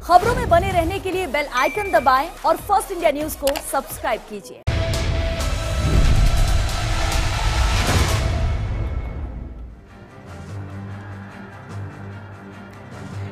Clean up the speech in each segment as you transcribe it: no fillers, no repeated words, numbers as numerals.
खबरों में बने रहने के लिए बेल आइकन दबाएं और फर्स्ट इंडिया न्यूज को सब्सक्राइब कीजिए।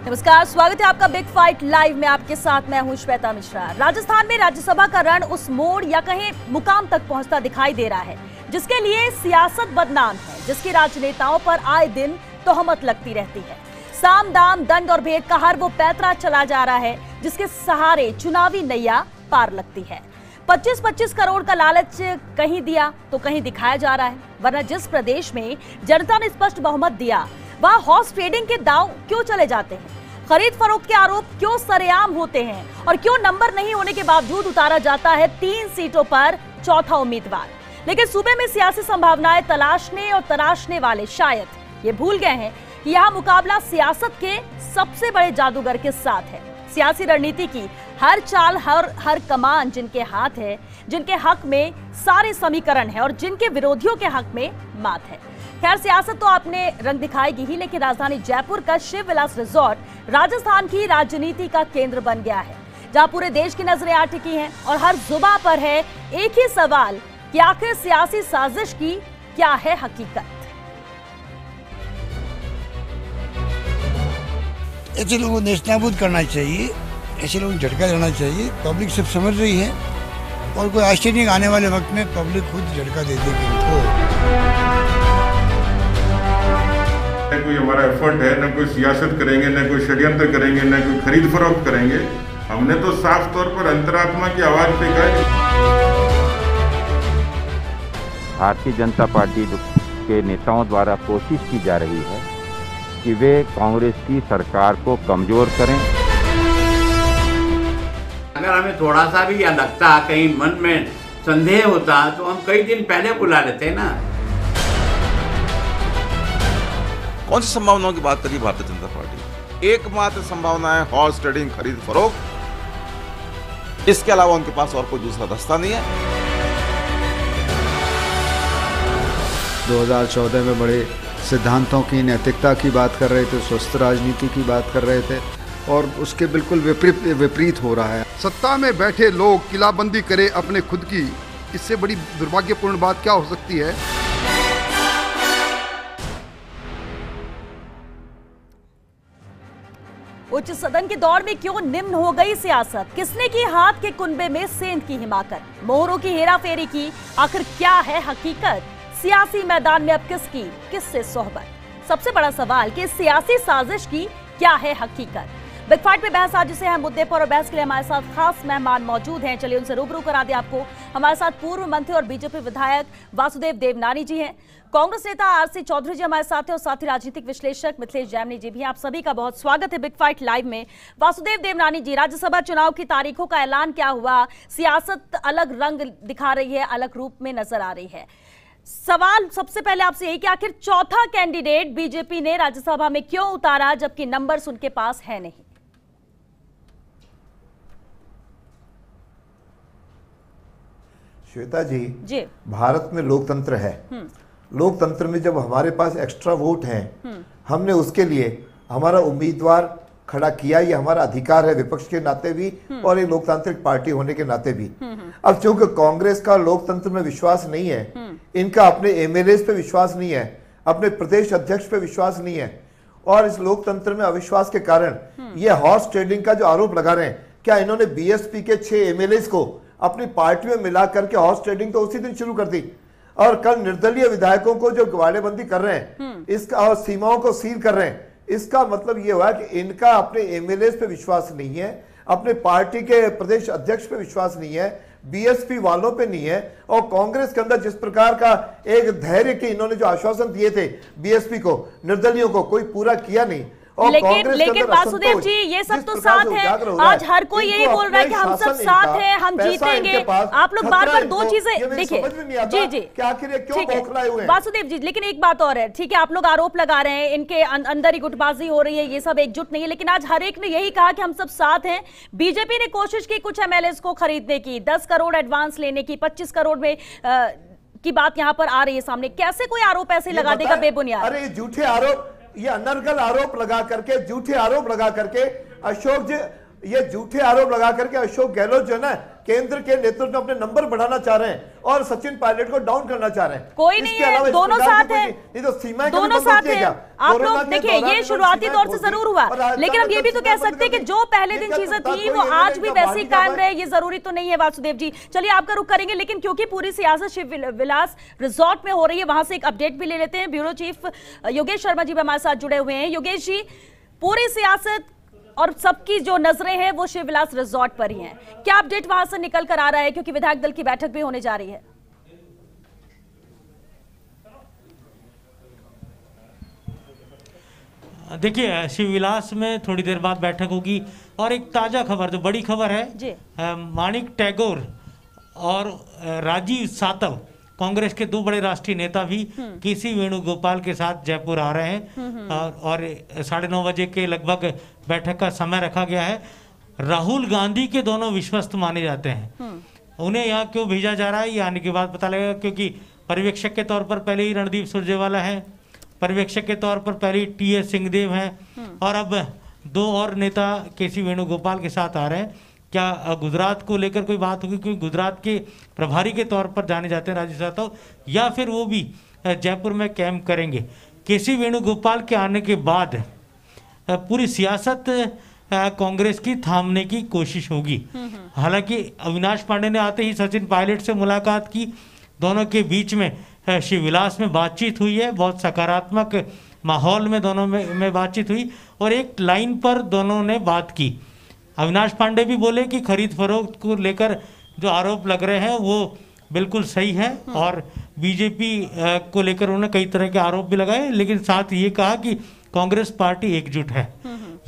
नमस्कार, स्वागत है आपका बिग फाइट लाइव में। आपके साथ मैं हूं श्वेता मिश्रा। राजस्थान में राज्यसभा का रण उस मोड़ या कहें मुकाम तक पहुंचता दिखाई दे रहा है जिसके लिए सियासत बदनाम है, जिसके राजनेताओं पर आए दिन तोहमत लगती रहती है। साम दाम दंड और भेद का हर वो पैतरा चला जा रहा है जिसके सहारे चुनावी नैया पार लगती है। 25-25 करोड़ का लालच कहीं दिया तो कहीं दिखाया जा रहा है, वरना जिस प्रदेश में जनता ने स्पष्ट बहुमत दिया वहां हॉर्स ट्रेडिंग के दांव क्यों चले जाते हैं, खरीद फरोख्त के आरोप क्यों सरेआम होते हैं और क्यों नंबर नहीं होने के बावजूद उतारा जाता है 3 सीटों पर चौथा उम्मीदवार। लेकिन सूबे में सियासी संभावनाएं तलाशने और तराशने वाले शायद ये भूल गए हैं कि यह मुकाबला सियासत के सबसे बड़े जादूगर के साथ है। सियासी रणनीति की हर चाल, हर कमान जिनके हाथ है, जिनके हक में सारे समीकरण है और जिनके विरोधियों के हक में मात है। खैर, सियासत तो आपने रंग दिखाएगी ही, लेकिन राजधानी जयपुर का शिव विलास रिजॉर्ट राजस्थान की राजनीति का केंद्र बन गया है, जहां पूरे देश की नजरें आ टिकी हैं और हर जुबान पर है एक ही सवाल कि आखिर सियासी साजिश की क्या है हकीकत। ऐसे लोगों को नेस्तनाबूद करना चाहिए, ऐसे लोगों को झटका देना चाहिए। पब्लिक सब समझ रही है और कोई आश्चर्य नहीं, आने वाले वक्त में पब्लिक खुद झटका दे देगी इनको। न कोई हमारा एफर्ट है, न कोई सियासत करेंगे, न कोई षड्यंत्र करेंगे, न कोई खरीद फरोख्त करेंगे। हमने तो साफ तौर पर अंतरात्मा की आवाज पे कहा। भारतीय जनता पार्टी के नेताओं द्वारा कोशिश की जा रही है कि वे कांग्रेस की सरकार को कमजोर करें। अगर हमें थोड़ा सा भी यह लगता, कहीं मन में संदेह होता, तो हम कई दिन पहले बुला लेते ना। कौन सी संभावनाओं की बात करी भारतीय जनता पार्टी? एकमात्र संभावना है हॉर्स ट्रेडिंग, खरीद फरोख्त। इसके अलावा उनके पास और कोई दूसरा रास्ता नहीं है। 2014 में बड़े सिद्धांतों की, नैतिकता की बात कर रहे थे, स्वस्थ राजनीति की बात कर रहे थे और उसके बिल्कुल विपरीत हो रहा है। सत्ता में बैठे लोग किलाबंदी करें अपने खुद की, इससे बड़ी दुर्भाग्यपूर्ण बात क्या हो सकती है? उच्च सदन की दौड़ में क्यों निम्न हो गई सियासत? किसने की हाथ के कुनबे में सेंध की हिमाकत? मोहरों की हेराफेरी की आखिर क्या है हकीकत? सियासी मैदान में अब किससे सोहबत? सबसे बड़ा सवाल कि सियासी साजिश की क्या है हकीकत? बिग फाइट में बहस आज जिसे अहम मुद्दे पर, और बहस के लिए हमारे साथ खास मेहमान मौजूद हैं। चलिए उनसे रूबरू करा दें आपको। हमारे साथ पूर्व मंत्री और बीजेपी विधायक वासुदेव देवनानी जी हैं, कांग्रेस नेता आरसी चौधरी जी हमारे साथ हैं और साथ ही राजनीतिक विश्लेषक मिथिलेश जैमिनी जी भी हैं। आप सभी का बहुत स्वागत है बिग फाइट लाइव में। वासुदेव देवनानी जी, राज्यसभा चुनाव की तारीखों का ऐलान क्या हुआ? सियासत अलग रंग दिखा रही है, अलग रूप में नजर आ रही है। सवाल सबसे पहले आपसे यही कि आखिर चौथा कैंडिडेट बीजेपी ने राज्यसभा में क्यों उतारा जबकि नंबर्स उनके पास है नहीं? श्वेता जी, भारत में लोकतंत्र है। लोकतंत्र में जब हमारे पास एक्स्ट्रा वोट हैं, हमने उसके लिए हमारा उम्मीदवार खड़ा किया, ये हमारा अधिकार है विपक्ष के नाते भी और एक लोकतांत्रिक पार्टी होने के नाते भी। अब चूंकि कांग्रेस का लोकतंत्र में विश्वास नहीं है, इनका अपने एमएलए पे विश्वास नहीं है, अपने प्रदेश अध्यक्ष पे विश्वास नहीं है और इस लोकतंत्र में अविश्वास के कारण ये हॉर्स ट्रेडिंग का जो आरोप लगा रहे हैं, क्या इन्होंने बीएसपी के 6 एमएलए को अपनी पार्टी में मिला करके हॉर्स ट्रेडिंग तो उसी दिन शुरू कर दी और कल निर्दलीय विधायकों को जो गवाड़ेबंदी कर रहे हैं इसका और सीमाओं को सील कर रहे हैं, इसका मतलब ये हुआ कि इनका अपने एमएलए पे विश्वास नहीं है, अपने पार्टी के प्रदेश अध्यक्ष पे विश्वास नहीं है, बीएसपी वालों पे नहीं है और कांग्रेस के अंदर जिस प्रकार का एक धैर्य के इन्होंने जो आश्वासन दिए थे बीएसपी को, निर्दलियों को, कोई पूरा किया नहीं। लेकिन वासुदेव जी, ये सब तो साथ है। आज हर कोई यही बोल रहा है कि हम सब साथ हैं, हम जीतेंगे। आप लोग बार बार दो चीजें देखिए। जी क्यों वासुदेव जी, लेकिन एक बात और है, ठीक है, आप लोग आरोप लगा रहे हैं इनके अंदर ही गुटबाजी हो रही है, ये सब एकजुट नहीं है, लेकिन आज हर एक ने यही कहा कि हम सब साथ हैं। बीजेपी ने कोशिश की कुछ एमएलए को खरीदने की, 10 करोड़ एडवांस लेने की, 25 करोड़ में की बात यहाँ पर आ रही है सामने। कैसे कोई आरोप ऐसे लगा देगा बेबुनियाद? अरे झूठे आरोप, ये अनर्गल आरोप लगा करके, झूठे आरोप लगा करके अशोक जी ये झूठे आरोप लगा करके अशोक गहलोत जो है ना केंद्र के नेतृत्व में अपने नंबर बढ़ाना चाह रहे हैं और सचिन पायलट को डाउन करना चाह रहे हैं। कोई नहीं है, दोनों साथ है, ये तो सीमा दोनों साथ है। आप लोग देखिए, ये शुरुआती दौर से जरूर हुआ, लेकिन अब ये भी तो कह सकते हैं कि जो पहले दिन चीजें थी वो आज भी वैसी कायम रहे, ये जरूरी तो नहीं है। वासुदेव जी, चलिए आपका रुख करेंगे, लेकिन क्योंकि पूरी सियासत शिव विलास रिजॉर्ट में हो रही है, वहां से एक अपडेट भी ले लेते हैं। ब्यूरो चीफ योगेश शर्मा जी हमारे साथ जुड़े हुए हैं। योगेश जी, पूरी सियासत और सबकी जो नजरें हैं वो शिवविलास रिजॉर्ट पर ही हैं, क्या अपडेट वहां से निकल कर आ रहा है, क्योंकि विधायक दल की बैठक भी होने जा रही है? देखिए, शिवविलास में थोड़ी देर बाद बैठक होगी और एक ताजा खबर, जो बड़ी खबर है जी, माणिक टैगोर और राजीव सातव, कांग्रेस के दो बड़े राष्ट्रीय नेता भी केसी वेणुगोपाल के साथ जयपुर आ रहे हैं और 9:30 बजे के लगभग बैठक का समय रखा गया है। राहुल गांधी के दोनों विश्वस्त माने जाते हैं। उन्हें यहाँ क्यों भेजा जा रहा है, ये आने के बाद पता लगेगा, क्योंकि पर्यवेक्षक के तौर पर पहले ही रणदीप सुरजेवाला है, पर्यवेक्षक के तौर पर पहले ही टी.एस. सिंहदेव हैं और अब दो और नेता केसी वेणुगोपाल के साथ आ रहे हैं। क्या गुजरात को लेकर कोई बात होगी, क्योंकि गुजरात के प्रभारी के तौर पर जाने जाते हैं राजीव सातव, या फिर वो भी जयपुर में कैंप करेंगे? केसी वेणुगोपाल के आने के बाद पूरी सियासत कांग्रेस की थामने की कोशिश होगी। हालांकि अविनाश पांडे ने आते ही सचिन पायलट से मुलाकात की, दोनों के बीच में शिवविलास में बातचीत हुई है, बहुत सकारात्मक माहौल में दोनों में बातचीत हुई और एक लाइन पर दोनों ने बात की। अविनाश पांडे भी बोले कि खरीद फरोख्त को लेकर जो आरोप लग रहे हैं वो बिल्कुल सही है और बीजेपी को लेकर उन्होंने कई तरह के आरोप भी लगाए, लेकिन साथ ये कहा कि कांग्रेस पार्टी एकजुट है।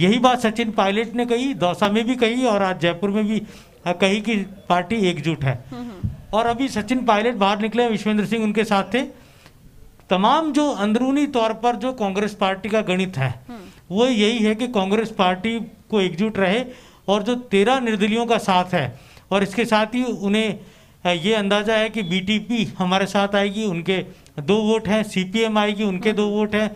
यही बात सचिन पायलट ने कही, दौसा में भी कही और आज जयपुर में भी कही कि पार्टी एकजुट है। और अभी सचिन पायलट बाहर निकले, विश्वेंद्र सिंह उनके साथ थे। तमाम जो अंदरूनी तौर पर जो कांग्रेस पार्टी का गणित है वो यही है कि कांग्रेस पार्टी को एकजुट रहे और जो 13 निर्दलियों का साथ है, और इसके साथ ही उन्हें ये अंदाजा है कि बीटीपी हमारे साथ आएगी, उनके 2 वोट हैं, सीपीएम आएगी, उनके 2 वोट हैं,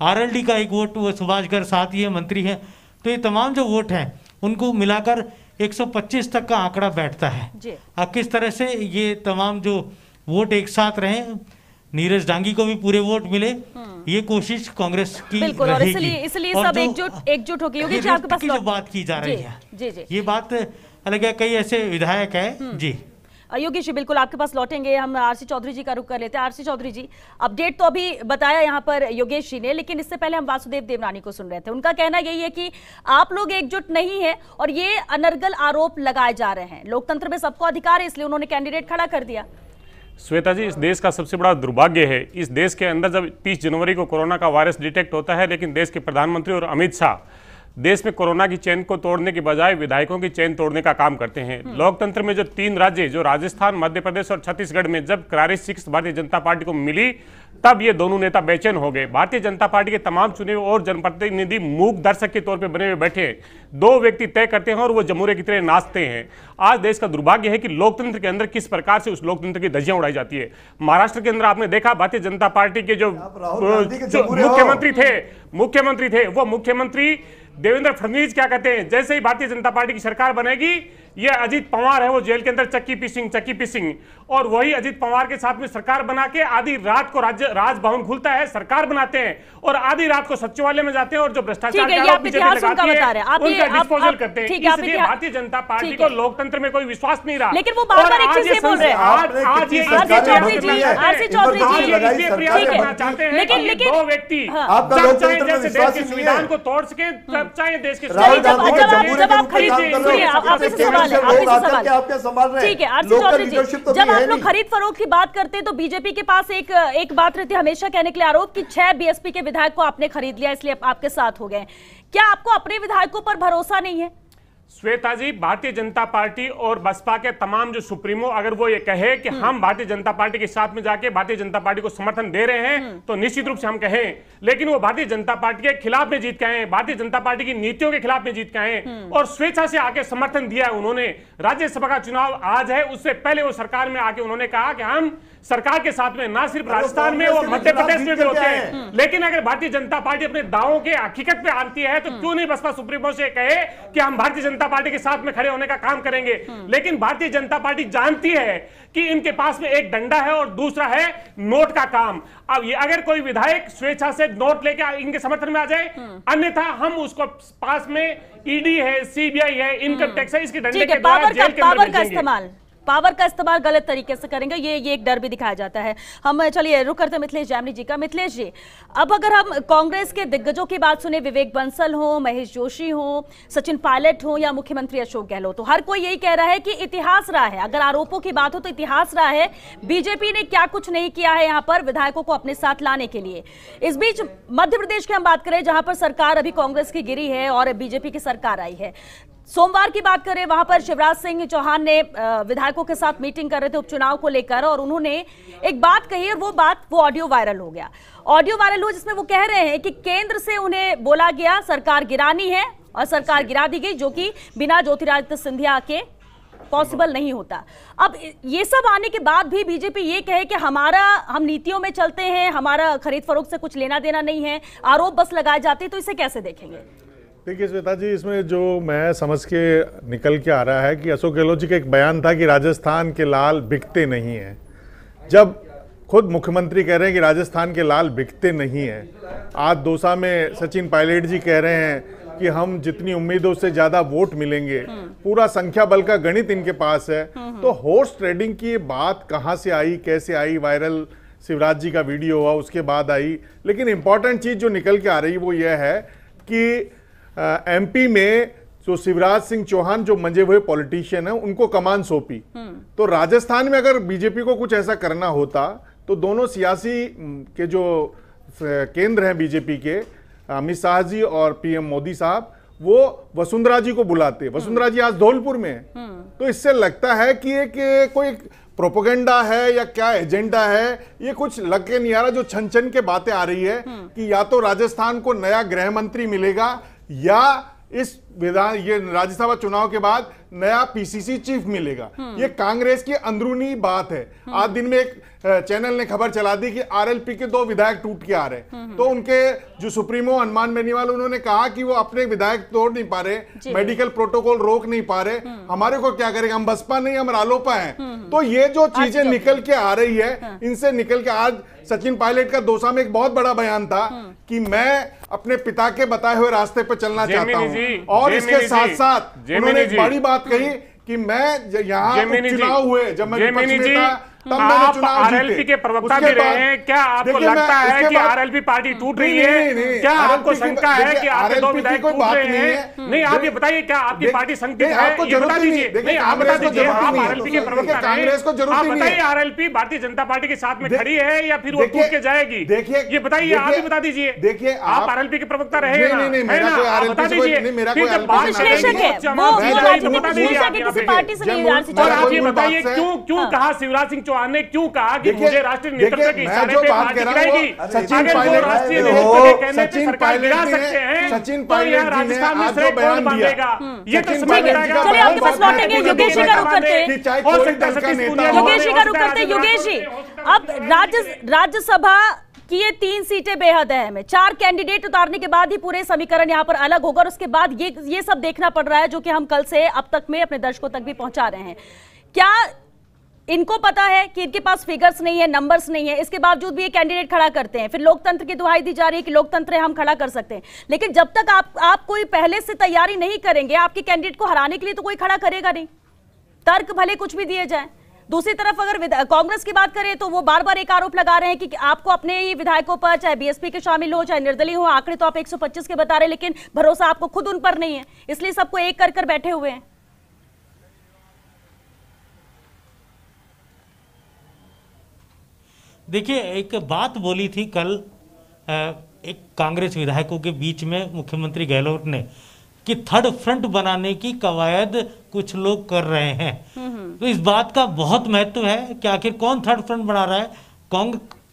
आरएलडी का 1 वोट, वो सुभाष गर्ग साथ ही है, मंत्री हैं। तो ये तमाम जो वोट हैं उनको मिलाकर 125 तक का आंकड़ा बैठता है। अब किस तरह से ये तमाम जो वोट एक साथ रहे, नीरज डांगी को भी पूरे वोट मिले, ये कोशिश कांग्रेस की बिल्कुल, और इसलिए सब एकजुट होगी। योगी जी, आपके पास जो बात की जा रही है जी, ये बात अलग है, कई ऐसे विधायक है जी। योगी जी, बिल्कुल आपके पास लौटेंगे, हम आरसी चौधरी जी का रुख कर लेते हैं। आरसी चौधरी जी, अपडेट तो अभी बताया यहाँ पर योगेश जी ने, लेकिन इससे पहले हम वासुदेव देवनानी को सुन रहे थे। उनका कहना यही है कि आप लोग एकजुट नहीं है और ये अनर्गल आरोप लगाए जा रहे हैं। लोकतंत्र में सबको अधिकार है, इसलिए उन्होंने कैंडिडेट खड़ा कर दिया। श्वेता जी, इस देश का सबसे बड़ा दुर्भाग्य है, इस देश के अंदर जब 30 जनवरी को कोरोना का वायरस डिटेक्ट होता है, लेकिन देश के प्रधानमंत्री और अमित शाह देश में कोरोना की चेन को तोड़ने के बजाय विधायकों की चेन तोड़ने का काम करते हैं। लोकतंत्र में जो 3 राज्य, जो राजस्थान, मध्य प्रदेश और छत्तीसगढ़ में जब करारी 6 भारतीय जनता पार्टी को मिली, तब ये दोनों नेता बेचैन हो गए। भारतीय जनता पार्टी के तमाम चुने हुए और जनप्रतिनिधि मूक दर्शक के तौर पर बने हुए बैठे हैं। 2 व्यक्ति तय करते हैं और वो जमुरे की तरह नाचते हैं। आज देश का दुर्भाग्य है कि लोकतंत्र के अंदर किस प्रकार से उस लोकतंत्र की धज्जियां उड़ाई जाती है। महाराष्ट्र के अंदर आपने देखा, भारतीय जनता पार्टी के जो मुख्यमंत्री थे वो मुख्यमंत्री देवेंद्र फडणवीस क्या कहते हैं, जैसे ही भारतीय जनता पार्टी की सरकार बनेगी, ये अजीत पवार है वो जेल के अंदर चक्की पीसिंग, और वही अजीत पवार के साथ में सरकार बना के आधी रात को राजभवन खुलता है, सरकार बनाते हैं और आधी रात को सचिवालय में जाते हैं और जो भ्रष्टाचार उनका डिस्पोजल करते हैं। इसलिए भारतीय जनता पार्टी को लोकतंत्र में कोई विश्वास नहीं रहा। लेकिन वो बार-बार एक चीज बोल रहे हैं, आज ये चाहते हैं कि 2 व्यक्ति जैसे देश के संविधान को तोड़ सके, चाहे देश के जब आप लोग खरीद फरोख्त की बात करते हैं तो बीजेपी के पास एक बात रहती है हमेशा कहने के लिए आरोप कि 6 बीएसपी के विधायक को आपने खरीद लिया, इसलिए आपके साथ हो गए। क्या आपको अपने विधायकों पर भरोसा नहीं है? श्वेता जी, भारतीय जनता पार्टी और बसपा के तमाम जो सुप्रीमो अगर वो ये कहे कि हम भारतीय जनता पार्टी के साथ में जाके भारतीय जनता पार्टी को समर्थन दे रहे हैं, तो निश्चित रूप से हम कहें, लेकिन वो भारतीय जनता पार्टी के खिलाफ में जीत के आए, भारतीय जनता पार्टी की नीतियों के खिलाफ में जीत के आए और स्वेच्छा से आके समर्थन दिया है उन्होंने। राज्यसभा का चुनाव आज है, उससे पहले वो सरकार में आके उन्होंने कहा कि हम सरकार के साथ में, ना सिर्फ राजस्थान में और मध्य प्रदेश में भी होते हैं। लेकिन अगर भारतीय जनता पार्टी अपने दावों के हकीकत पे आती है तो क्यों नहीं बसपा सुप्रीमो से कहे कि हम भारतीय जनता पार्टी के साथ में खड़े होने का काम करेंगे। लेकिन भारतीय जनता पार्टी जानती है कि इनके पास में एक डंडा है और दूसरा है नोट का काम। अब ये अगर कोई विधायक स्वेच्छा से नोट लेके इनके समर्थन में आ जाए, अन्यथा हम उसको पास में ईडी है, सीबीआई है, इनकम टैक्स है, इसके डंडे के द्वारा जेल के अंदर भेजेंगे। पावर का इस्तेमाल गलत तरीके से करेंगे, ये एक डर भी दिखाया जाता है। हम चलिए रुक करते मिथिलेश जामनी जी का। मिथिलेश जी, अब अगर हम कांग्रेस के दिग्गजों की बात सुने, विवेक बंसल हो, महेश जोशी हो, सचिन पायलट हो या मुख्यमंत्री अशोक गहलोत, तो हर कोई यही कह रहा है कि इतिहास रहा है। अगर आरोपों की बात हो तो इतिहास रहा है, बीजेपी ने क्या कुछ नहीं किया है यहाँ पर विधायकों को अपने साथ लाने के लिए। इस बीच मध्य प्रदेश की हम बात करें, जहां पर सरकार अभी कांग्रेस की गिरी है और बीजेपी की सरकार आई है। सोमवार की बात करें, वहां पर शिवराज सिंह चौहान ने विधायकों के साथ मीटिंग कर रहे थे उपचुनाव को लेकर, और उन्होंने एक बात कही और वो ऑडियो वायरल हो गया। ऑडियो वायरल हुआ जिसमें वो कह रहे हैं कि केंद्र से उन्हें बोला गया सरकार गिरानी है और सरकार गिरा दी गई, जो कि बिना ज्योतिरादित्य सिंधिया के पॉसिबल नहीं होता। अब ये सब आने के बाद भी बीजेपी ये कहे कि हम नीतियों में चलते हैं, हमारा खरीद फरोख्त से कुछ लेना देना नहीं है, आरोप बस लगाए जाते हैं, तो इसे कैसे देखेंगे? देखिए श्वेता जी, इसमें जो मैं समझ के निकल के आ रहा है कि अशोक गहलोत जी का एक बयान था कि राजस्थान के लाल बिकते नहीं हैं। जब खुद मुख्यमंत्री कह रहे हैं कि राजस्थान के लाल बिकते नहीं हैं, आज दौसा में सचिन पायलट जी कह रहे हैं कि हम जितनी उम्मीदों से ज़्यादा वोट मिलेंगे, पूरा संख्या बल का गणित इनके पास है, तो हॉर्स ट्रेडिंग की बात कहाँ से आई, कैसे आई? वायरल शिवराज जी का वीडियो हुआ, उसके बाद आई। लेकिन इंपॉर्टेंट चीज़ जो निकल के आ रही वो ये है कि एमपी में जो शिवराज सिंह चौहान जो मंजे हुए पॉलिटिशियन है, उनको कमान सौंपी। तो राजस्थान में अगर बीजेपी को कुछ ऐसा करना होता तो दोनों सियासी के जो केंद्र हैं बीजेपी के, अमित शाह जी और पीएम मोदी साहब, वो वसुंधरा जी को बुलाते। वसुंधरा जी आज धौलपुर में है। तो इससे लगता है कि एक कोई प्रोपोगेंडा है या क्या एजेंडा है, ये कुछ लग के नहीं आ रहा। जो छन छन के बातें आ रही है कि या तो राजस्थान को नया गृह मंत्री मिलेगा या ये राज्यसभा चुनाव के बाद नया पीसीसी चीफ मिलेगा। ये कांग्रेस की अंदरूनी बात है। आज दिन में एक चैनल ने खबर चला दी कि आरएलपी के 2 विधायक टूट के आ रहे, तो उनके जो सुप्रीमो हनुमान बेनीवाल, उन्होंने कहा कि वो अपने विधायक तोड़ नहीं पा रहे, मेडिकल प्रोटोकॉल रोक नहीं पा रहे, हमारे को क्या करेंगे, हम बसपा नहीं, हम रालोपा हैं। तो ये जो चीजें निकल के आ रही है, इनसे निकल के आज सचिन पायलट का दौसा में एक बहुत बड़ा बयान था कि मैं अपने पिता के बताए हुए रास्ते पर चलना चाहता हूं। और इसके साथ साथ उन्होंने एक बड़ी बात कही कि मैं यहाँ चुनाव हुए, जब मैं विपक्ष में था तब मैंने चुनाव आरएलपी के प्रवक्ता भी रहे हैं। क्या आपको लगता है कि आरएलपी पार्टी टूट रही है? क्या आपको शंका है कि आपके 2 विधायक टूट रहे हैं? नहीं, आप ये बताइए, क्या आपकी पार्टी संगठित है? ये बता दीजिए। नहीं, आप बता दीजिए, आप आरएलपी के प्रवक्ता हैं, आप बताइए आरएलपी भारतीय जनता पार्टी के साथ में खड़ी है या फिर वो टूट के जाएगी? ये बताइए, आप ही बता दीजिए। देखिए, आप आरएलपी के प्रवक्ता रहे ना, बता दीजिए। और आप ये बताइए क्यों कहा शिवराज सिंह चौहान ने, क्यों कहा कि मुझे राष्ट्रीय नेतृत्व के इशारे पे पार्टी गिराएगी? अगर वो राष्ट्रीय नेतृत्व के कहने पे सरकार गिरा सकते हैं, तो यहाँ राजस्थान में श्रेय कौन बांधेगा? ये तो समझ में आएगा। चलिए आपके पास लौटेंगे। योगेश जी का रुख करते हैं, योगेश जी का रुख करते हैं। योगेश जी, अब राज्यसभा कि ये 3 सीटें बेहद अहम है। 4 कैंडिडेट उतारने के बाद ही पूरे समीकरण यहाँ पर अलग होगा और उसके बाद ये सब देखना पड़ रहा है, जो कि हम कल से अब तक में अपने दर्शकों तक भी पहुंचा रहे हैं। क्या इनको पता है कि इनके पास फिगर्स नहीं है, नंबर्स नहीं है, इसके बावजूद भी ये कैंडिडेट खड़ा करते हैं? फिर लोकतंत्र की दुहाई दी जा रही है कि लोकतंत्र है, हम खड़ा कर सकते हैं, लेकिन जब तक आप कोई पहले से तैयारी नहीं करेंगे, आपके कैंडिडेट को हराने के लिए तो कोई खड़ा करेगा नहीं, तर्क भले कुछ भी दिए जाए। दूसरी तरफ अगर कांग्रेस की बात करें तो वो बार बार एक आरोप लगा रहे हैं कि आपको अपने ही विधायकों पर, चाहे बीएसपी के शामिल हो चाहे निर्दलीय हो, आंकड़े तो आप 125 के बता रहे हैं, लेकिन भरोसा आपको खुद उन पर नहीं है, इसलिए सबको एक कर बैठे हुए हैं। देखिए, एक बात बोली थी कल एक कांग्रेस विधायकों के बीच में मुख्यमंत्री गहलोत ने कि थर्ड फ्रंट बनाने की कवायद कुछ लोग कर रहे हैं। तो इस बात का बहुत महत्व है कि आखिर कौन थर्ड फ्रंट बना रहा है।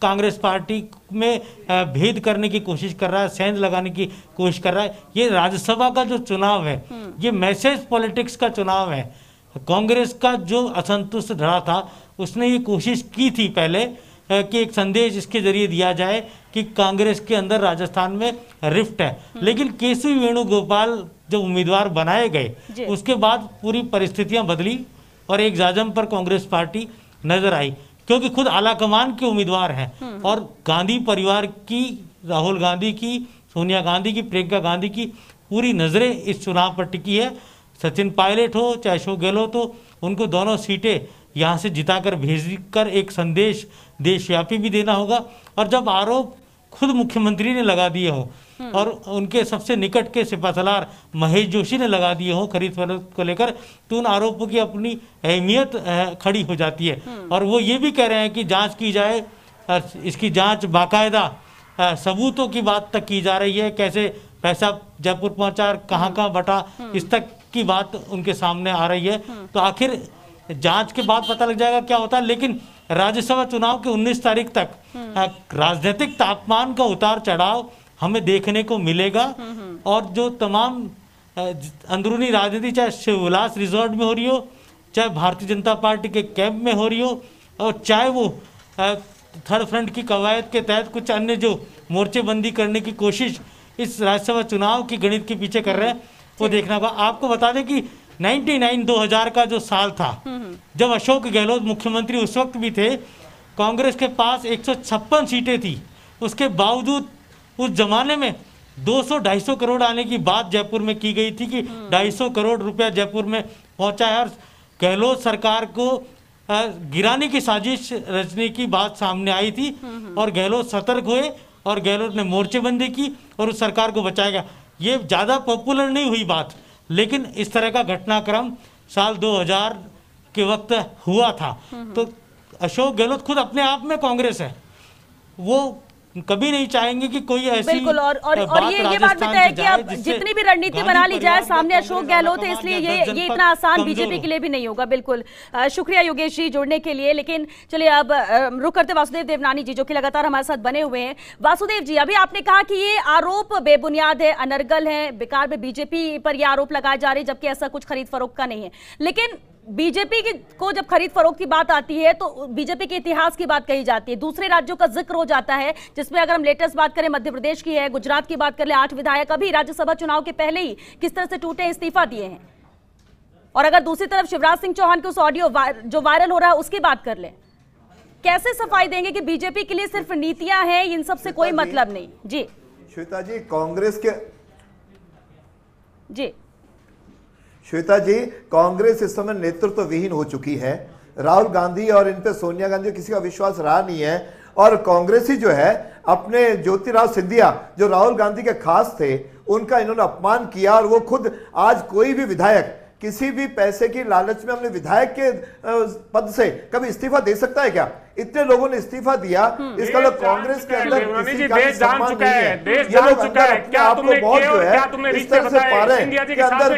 कांग्रेस पार्टी में भेद करने की कोशिश कर रहा है, सेंध लगाने की कोशिश कर रहा है। ये राज्यसभा का जो चुनाव है, ये मैसेज पॉलिटिक्स का चुनाव है। कांग्रेस का जो असंतुष्ट धड़ा था उसने ये कोशिश की थी पहले कि एक संदेश इसके जरिए दिया जाए कि कांग्रेस के अंदर राजस्थान में रिफ्ट है, लेकिन केसी वेणुगोपाल जब उम्मीदवार बनाए गए उसके बाद पूरी परिस्थितियां बदली और एक जाजम पर कांग्रेस पार्टी नजर आई, क्योंकि खुद आलाकमान के उम्मीदवार हैं और गांधी परिवार की, राहुल गांधी की, सोनिया गांधी की, प्रियंका गांधी की पूरी नज़रें इस चुनाव पर टिकी है। सचिन पायलट हो चाहे अशोक गहलोत हो, उनको दोनों सीटें यहाँ से जिताकर भेजकर एक संदेश देशव्यापी भी देना होगा। और जब आरोप खुद मुख्यमंत्री ने लगा दिए हो और उनके सबसे निकट के सिपहसालार महेश जोशी ने लगा दिए हो खरीद फरोख्त को लेकर, तो उन आरोपों की अपनी अहमियत खड़ी हो जाती है। और वो ये भी कह रहे हैं कि जांच की जाए, इसकी जांच बाकायदा सबूतों की बात तक की जा रही है, कैसे पैसा जयपुर पहुंचा, कहाँ कहाँ बटा, इस तक की बात उनके सामने आ रही है। तो आखिर जांच के बाद पता लग जाएगा क्या होता है। लेकिन राज्यसभा चुनाव के 19 तारीख तक राजनीतिक तापमान का उतार चढ़ाव हमें देखने को मिलेगा और जो तमाम अंदरूनी राजनीति चाहे शिवविलास रिजॉर्ट में हो रही हो, चाहे भारतीय जनता पार्टी के कैंप में हो रही हो, और चाहे वो थर्ड फ्रंट की कवायद के तहत कुछ अन्य जो मोर्चेबंदी करने की कोशिश इस राज्यसभा चुनाव की गणित के पीछे कर रहे हैं, वो देखना होगा। आपको बता दें कि 2009 का जो साल था जब अशोक गहलोत मुख्यमंत्री उस वक्त भी थे, कांग्रेस के पास 156 सीटें थी, उसके बावजूद उस जमाने में 200-250 करोड़ आने की बात जयपुर में की गई थी कि 250 करोड़ रुपया जयपुर में पहुंचा है और गहलोत सरकार को गिराने की साजिश रचने की बात सामने आई थी और गहलोत सतर्क हुए और गहलोत ने मोर्चेबंदी की और उस सरकार को बचाया गया। ये ज़्यादा पॉपुलर नहीं हुई बात, लेकिन इस तरह का घटनाक्रम साल 2000 के वक्त हुआ था। तो अशोक गहलोत खुद अपने आप में कांग्रेस है, वो कभी नहीं चाहेंगे कि कोई ऐसी बिल्कुल और ये बात भी है कि अब जितनी भी रणनीति बना ली जाए सामने अशोक गहलोत है, इसलिए ये इतना आसान बीजेपी के लिए भी नहीं होगा। बिल्कुल शुक्रिया योगेश जी जुड़ने के लिए। लेकिन चलिए अब रुक करते वासुदेव देवनानी जी जो कि लगातार हमारे साथ बने हुए हैं। वासुदेव जी, अभी आपने कहा कि ये आरोप बेबुनियाद है, अनर्गल है, बेकार में बीजेपी पर ये आरोप लगाए जा रहे हैं, जबकि ऐसा कुछ खरीद फरोख्त का नहीं है। लेकिन बीजेपी को जब खरीद फरोख्त की बात आती है तो बीजेपी के इतिहास की बात कही जाती है, दूसरे राज्यों का जिक्र हो जाता है, जिसमें अगर हम लेटेस्ट बात करें मध्य प्रदेश की है, गुजरात की बात कर ले, 8 विधायक अभी राज्यसभा चुनाव के पहले ही किस तरह से टूटे इस्तीफा दिए हैं। और अगर दूसरी तरफ शिवराज सिंह चौहान के उस ऑडियो जो वायरल हो रहा है उसकी बात कर ले, कैसे सफाई देंगे कि बीजेपी के लिए सिर्फ नीतियां हैं, इन सबसे कोई मतलब नहीं। जी श्वेता जी, कांग्रेस के जी श्वेता जी, कांग्रेस इस समय नेतृत्व विहीन हो चुकी है। राहुल गांधी और इन पे सोनिया गांधी किसी का विश्वास रहा नहीं है और कांग्रेस ही जो है अपने ज्योतिराव सिंधिया जो राहुल गांधी के खास थे उनका इन्होंने अपमान किया और वो खुद आज कोई भी विधायक किसी भी पैसे की लालच में अपने विधायक के पद से कभी इस्तीफा दे सकता है क्या? इतने लोगों ने इस्तीफा दिया, इसका मतलब कांग्रेस के अंदर किसी का सम्मान नहीं है। ये लोग अंदर अपने आप को बहुत जो है इस तरह से पा रहे हैं कि अंदर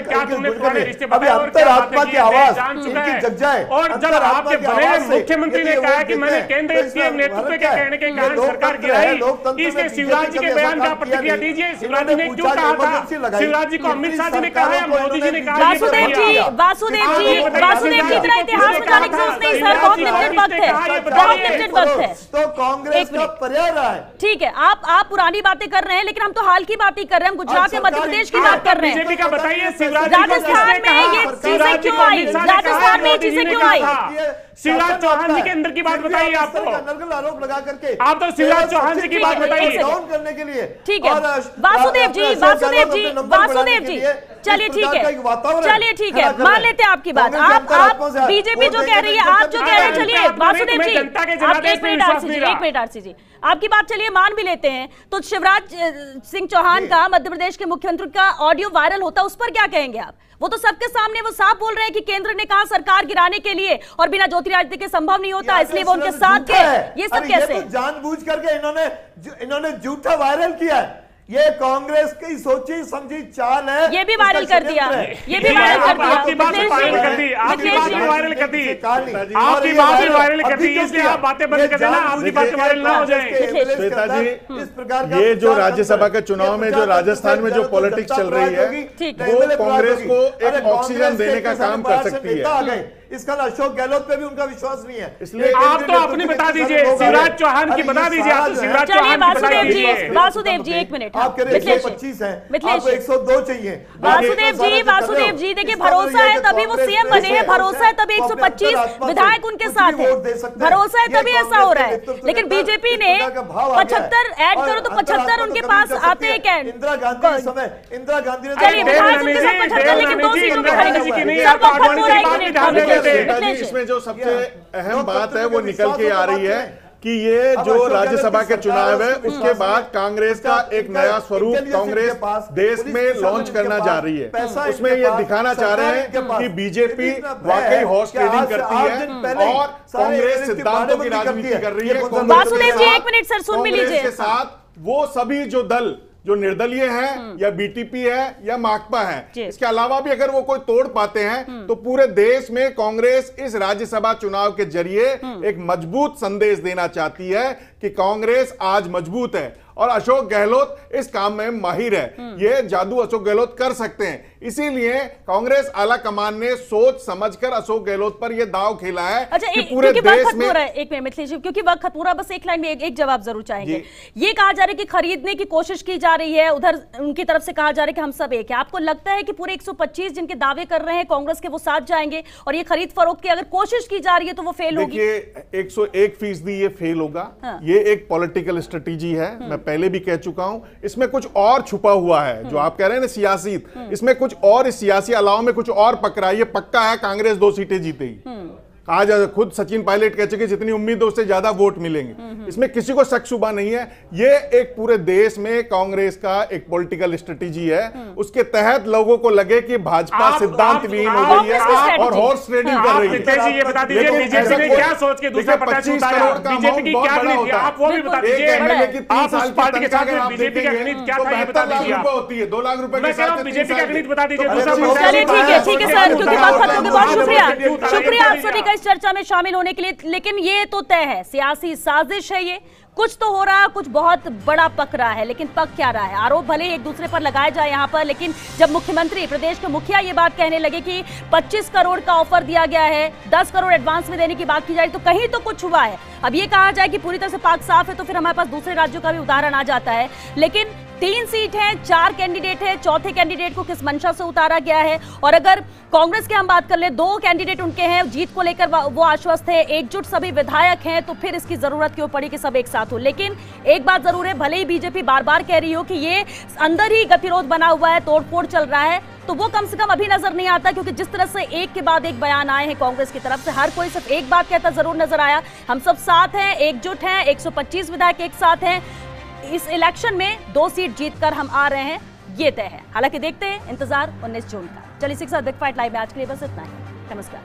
अभी अंतरात्मा की आवाज इनकी जग जाए। और जब आपके बड़े मुख्यमंत्री ने कहा कि मैंने केंद्र के नेतृत्व के कहने के कारण सरकार गिराई, इसलिए शिवराज जी के बयान का प्रतिक्रिया दीजिए। शिवराज जी ने क्यों कहा था? शिवराज जी को अमित शाह जी ने कहा या मोदी जी ने कहा? वासुदेव जी इतना इतिहास में जाने की जरूरत नहीं सर, बहुत लिमिटेड वक्त है, तो कांग्रेस का पर्याय रहा है। ठीक है, आप पुरानी बातें कर रहे हैं, लेकिन हम तो हाल की बातें कर रहे हैं, हम गुजरात या मध्य प्रदेश की बात कर रहे हैं। बीजेपी का बताइए, राजस्थान में ये चीजें क्यों आई? राजस्थान में ये चीजें क्यों आई? शिवराज चौहान जी के अंदर की बात बताइए। आप तो आरोप लगा करके आप तो शिवराज चौहान जी की बात बताइए डाउन करने के लिए। ठीक है वासुदेव जी चलिए ठीक है मान लेते हैं आपकी बात। आप बीजेपी जो कह रही है, आप जो कह रहे हैं, चलिए वासुदेव जी आप एक मिनट आरसी जी आपकी बात चलिए मान भी लेते हैं। तो शिवराज सिंह चौहान का मध्य प्रदेश के मुख्यमंत्री का ऑडियो वायरल होता है, उस पर क्या कहेंगे आप? वो तो सबके सामने वो साफ बोल रहे हैं कि केंद्र ने कहा सरकार गिराने के लिए और बिना ज्योतिरादित्य के संभव नहीं होता, इसलिए वो उनके साथ गए। ये सब कैसे? जानबूझ करके इन्होंने झूठा वायरल किया है। ये कांग्रेस की सोची समझी चाल है। ये भी वायरल कर दिया, ये भी वायरल कर दिया। आपकी बात वायरल कर दी, आपकी बात वायरल कर दी, आपकी बात वायरल कर दी, इसलिए आप बातें बंद कर देना, आपकी बात वायरल ना हो जाए। श्वेता जी, ये जो राज्यसभा के चुनाव में जो राजस्थान में जो पॉलिटिक्स चल रही है, वो कांग्रेस को एक ऑक्सीजन देने का काम कर सकती है। इसका अशोक गहलोत पे भी उनका विश्वास नहीं है, इसलिए आप तो अपनी बता दीजिए, शिवराज चौहान की बता दीजिए, आप तो शिवराज चौहान की बता दीजिए। वासुदेव जी एक मिनट, आप कह रहे हैं 125 है, आपको 102 चाहिए। वासुदेव जी देखिए, भरोसा है तभी वो सीएम बने हैं, भरोसा है तभी 125 विधायक उनके साथ है, भरोसा है तभी ऐसा हो रहा है। लेकिन बीजेपी ने 75 ऐड करो तो 75 उनके पास आते हैं क्या? इंदिरा गांधी के समय, इंदिरा गांधी ने चलिए विधायक उनके साथ 75, लेकिन 2 सीटों पे खड़ी। इसमें जो सबसे अहम बात है वो निकल के आ रही है कि ये जो राज्यसभा के चुनाव है उसके बाद कांग्रेस का एक नया स्वरूप कांग्रेस देश में लॉन्च करना जा रही है। उसमें ये दिखाना चाह रहे हैं कि बीजेपी वाकई हॉर्स ट्रेडिंग करती है और कांग्रेस सिद्धांतों की राजनीति कर रही है। वासुदेव जी एक मिनट सर, सुन भी लीजिए। कांग्रेस के साथ वो सभी जो दल जो निर्दलीय है या बीटीपी है या माकपा है, इसके अलावा भी अगर वो कोई तोड़ पाते हैं तो पूरे देश में कांग्रेस इस राज्यसभा चुनाव के जरिए एक मजबूत संदेश देना चाहती है कि कांग्रेस आज मजबूत है और अशोक गहलोत इस काम में माहिर है। ये जादू अशोक गहलोत कर सकते हैं, इसीलिए कांग्रेस आला कमान ने सोच समझकर अशोक गहलोत पर यह दांव खेला है। अच्छा, कि पूरे देश में एक मिनट मिथिलेश, क्योंकि वक्त खत्म हो रहा है, बस एक लाइन में एक जवाब जरूर चाहेंगे। ये कहा जा रहा है कि खरीदने की कोशिश की जा रही है, उधर उनकी तरफ से कहा जा रहा है कि हम सब एक है। आपको लगता है कि पूरे 125 जिनके दावे कर रहे हैं कांग्रेस के, वो साथ जाएंगे और ये खरीद फरोख्त की अगर कोशिश की जा रही है तो वो फेल होगी? देखिए, 101% ये फेल होगा। ये एक पॉलिटिकल स्ट्रेटेजी है, मैं पहले भी कह चुका हूं। इसमें कुछ और छुपा हुआ है, जो आप कह रहे हैं ना सियासी, इसमें कुछ और, इस सियासी अलाव में कुछ और पकड़ा है। ये पक्का है कांग्रेस 2 सीटें जीतेगी। आज खुद सचिन पायलट कह चुके जितनी उम्मीद है उससे ज्यादा वोट मिलेंगे, इसमें किसी को शक शुबा नहीं है। ये एक पूरे देश में कांग्रेस का एक पॉलिटिकल स्ट्रेटेजी है, उसके तहत लोगों को लगे कि भाजपा सिद्धांत विहीन हो गई है और हॉर्स ट्रेडिंग कर रही है। ये बता दीजिए बीजेपी ने क्या सोच के दूसरा प्रत्याशी उतारा, बीजेपी की क्या गणित, आप वो भी बता दीजिए। आप उस पार्टी के साथ बीजेपी का गणित क्या था ये बता दीजिए। होती है 2 लाख रुपए मैं कह रहा हूं बीजेपी का गणित बता दीजिए। चलिए ठीक है सर, क्योंकि बात खत्म हो गई। बहुत शुक्रिया आप सभी का इस चर्चा में शामिल होने के लिए। लेकिन ये तो तय है, सियासी साजिश है, ये कुछ तो हो रहा है, कुछ बहुत बड़ा पक रहा है, लेकिन पक क्या रहा है? आरोप भले एक दूसरे पर लगाए जाए यहाँ पर, लेकिन जब मुख्यमंत्री, प्रदेश के मुखिया ये बात कहने लगे कि 25 करोड़ का ऑफर दिया गया है, 10 करोड़ एडवांस में देने की बात की जाए तो कहीं तो कुछ हुआ है। अब ये कहा जाए कि पूरी तरह से पाक साफ है तो फिर हमारे पास दूसरे राज्यों का भी उदाहरण आ जाता है। लेकिन 3 सीट हैं, 4 कैंडिडेट हैं, चौथे कैंडिडेट को किस मंशा से उतारा गया है? और अगर कांग्रेस की हम बात कर ले, 2 कैंडिडेट उनके हैं, जीत को लेकर वो आश्वस्त है, एकजुट सभी विधायक हैं, तो फिर इसकी जरूरत क्यों पड़ी कि सब एक साथ हो? लेकिन एक बात जरूर है, भले ही बीजेपी बार बार कह रही हो कि ये अंदर ही गतिरोध बना हुआ है, तोड़फोड़ चल रहा है, तो वो कम से कम अभी नजर नहीं आता, क्योंकि जिस तरह से एक के बाद एक बयान आए हैं कांग्रेस की तरफ से, हर कोई सिर्फ एक बात कहता जरूर नजर आया, हम सब साथ हैं, एकजुट हैं, 125 विधायक एक साथ हैं, इस इलेक्शन में 2 सीट जीतकर हम आ रहे हैं, ये तय है। हालांकि देखते हैं, इंतजार 19 जून का। चलिए 6 बिग फाइट लाइव में आज के लिए बस इतना ही। नमस्कार।